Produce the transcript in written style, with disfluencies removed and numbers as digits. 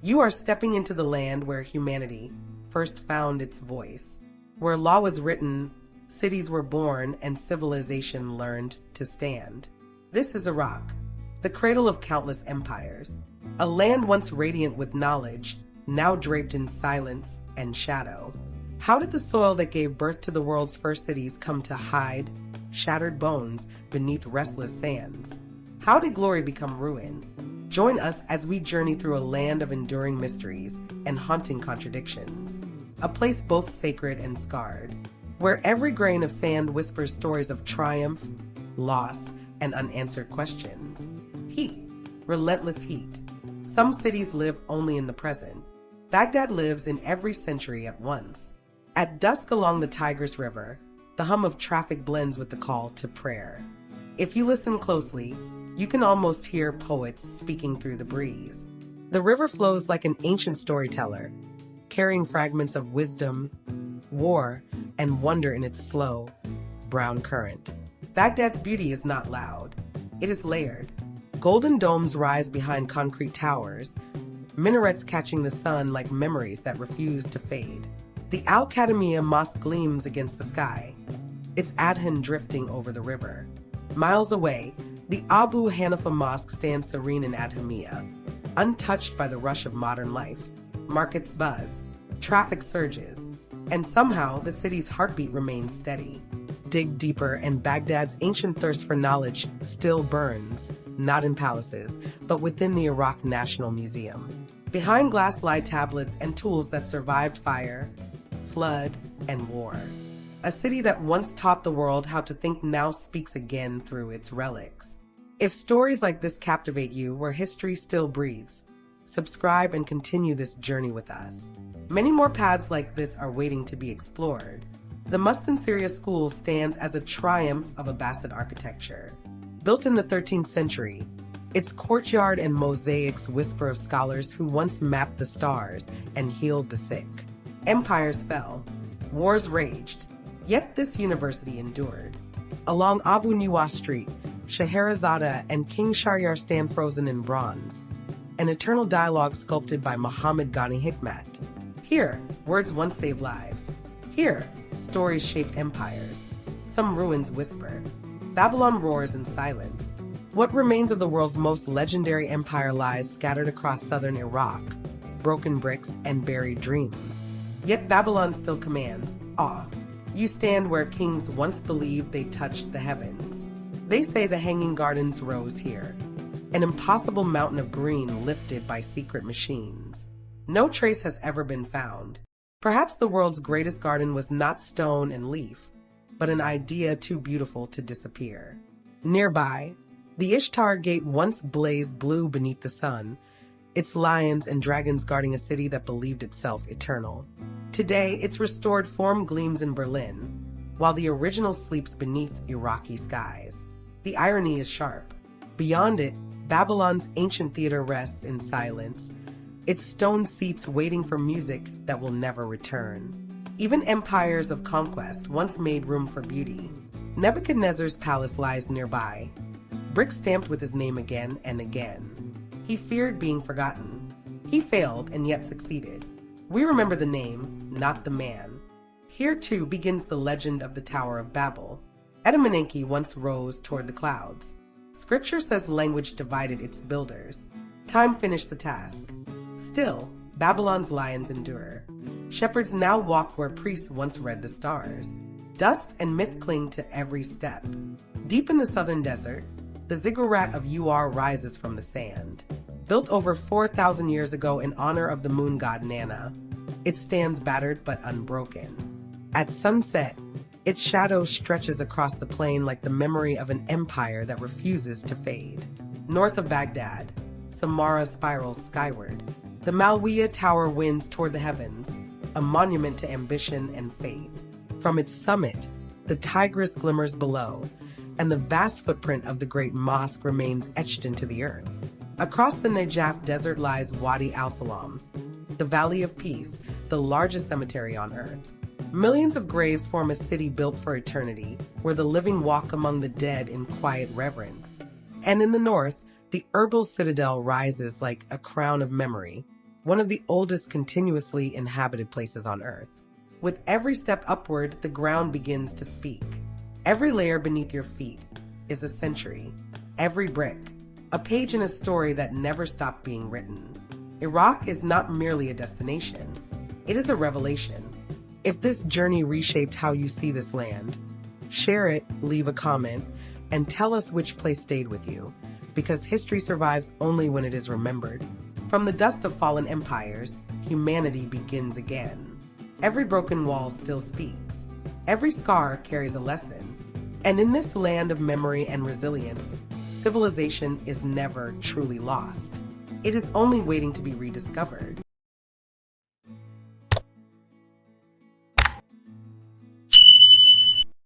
You are stepping into the land where humanity first found its voice, where law was written, cities were born, and civilization learned to stand. This is Iraq, the cradle of countless empires, a land once radiant with knowledge, now draped in silence and shadow. How did the soil that gave birth to the world's first cities come to hide shattered bones beneath restless sands? How did glory become ruin? Join us as we journey through a land of enduring mysteries and haunting contradictions, a place both sacred and scarred, where every grain of sand whispers stories of triumph, loss, and unanswered questions. Heat, relentless heat. Some cities live only in the present. Baghdad lives in every century at once. At dusk along the Tigris River, the hum of traffic blends with the call to prayer. If you listen closely, you can almost hear poets speaking through the breeze. The river flows like an ancient storyteller, carrying fragments of wisdom, war, and wonder in its slow, brown current. Baghdad's beauty is not loud. It is layered. Golden domes rise behind concrete towers, minarets catching the sun like memories that refuse to fade. The Al-Qadamiyya Mosque gleams against the sky, its adhan drifting over the river. Miles away, the Abu Hanifa Mosque stands serene in Adhamiyya, untouched by the rush of modern life. Markets buzz, traffic surges, and somehow the city's heartbeat remains steady. Dig deeper, and Baghdad's ancient thirst for knowledge still burns, not in palaces, but within the Iraq National Museum. Behind glass lie tablets and tools that survived fire, flood, and war. A city that once taught the world how to think now speaks again through its relics. If stories like this captivate you, where history still breathes, subscribe and continue this journey with us. Many more paths like this are waiting to be explored. The Mustan Syria School stands as a triumph of Abbasid architecture. Built in the 13th century, its courtyard and mosaics whisper of scholars who once mapped the stars and healed the sick. Empires fell, wars raged, yet this university endured. Along Abu Nuwas Street, Scheherazade and King Shahryar stand frozen in bronze, an eternal dialogue sculpted by Muhammad Ghani Hikmat. Here, words once saved lives. Here, stories shaped empires. Some ruins whisper. Babylon roars in silence. What remains of the world's most legendary empire lies scattered across southern Iraq, broken bricks and buried dreams. Yet Babylon still commands awe. You stand where kings once believed they touched the heavens. They say the Hanging Gardens rose here, an impossible mountain of green lifted by secret machines. No trace has ever been found. Perhaps the world's greatest garden was not stone and leaf, but an idea too beautiful to disappear. Nearby, the Ishtar Gate once blazed blue beneath the sun, its lions and dragons guarding a city that believed itself eternal. Today, its restored form gleams in Berlin, while the original sleeps beneath Iraqi skies. The irony is sharp. Beyond it, Babylon's ancient theater rests in silence, its stone seats waiting for music that will never return. Even empires of conquest once made room for beauty. Nebuchadnezzar's palace lies nearby, brick stamped with his name again and again. He feared being forgotten. He failed and yet succeeded. We remember the name, not the man. Here too begins the legend of the Tower of Babel. Etemenenki once rose toward the clouds. Scripture says language divided its builders. Time finished the task. Still, Babylon's lions endure. Shepherds now walk where priests once read the stars. Dust and myth cling to every step. Deep in the southern desert, the ziggurat of Ur rises from the sand. Built over 4,000 years ago in honor of the moon god Nana, it stands battered but unbroken. At sunset, its shadow stretches across the plain like the memory of an empire that refuses to fade. North of Baghdad, Samarra spirals skyward. The Malwiya Tower winds toward the heavens, a monument to ambition and faith. From its summit, the Tigris glimmers below, and the vast footprint of the great mosque remains etched into the earth. Across the Najaf desert lies Wadi al-Salam, the Valley of Peace, the largest cemetery on earth. Millions of graves form a city built for eternity, where the living walk among the dead in quiet reverence. And in the north, the Erbil citadel rises like a crown of memory, one of the oldest continuously inhabited places on Earth. With every step upward, the ground begins to speak. Every layer beneath your feet is a century. Every brick, a page in a story that never stopped being written. Iraq is not merely a destination, it is a revelation. If this journey reshaped how you see this land, share it, leave a comment, and tell us which place stayed with you, because history survives only when it is remembered. From the dust of fallen empires, humanity begins again. Every broken wall still speaks. Every scar carries a lesson. And in this land of memory and resilience, civilization is never truly lost. It is only waiting to be rediscovered.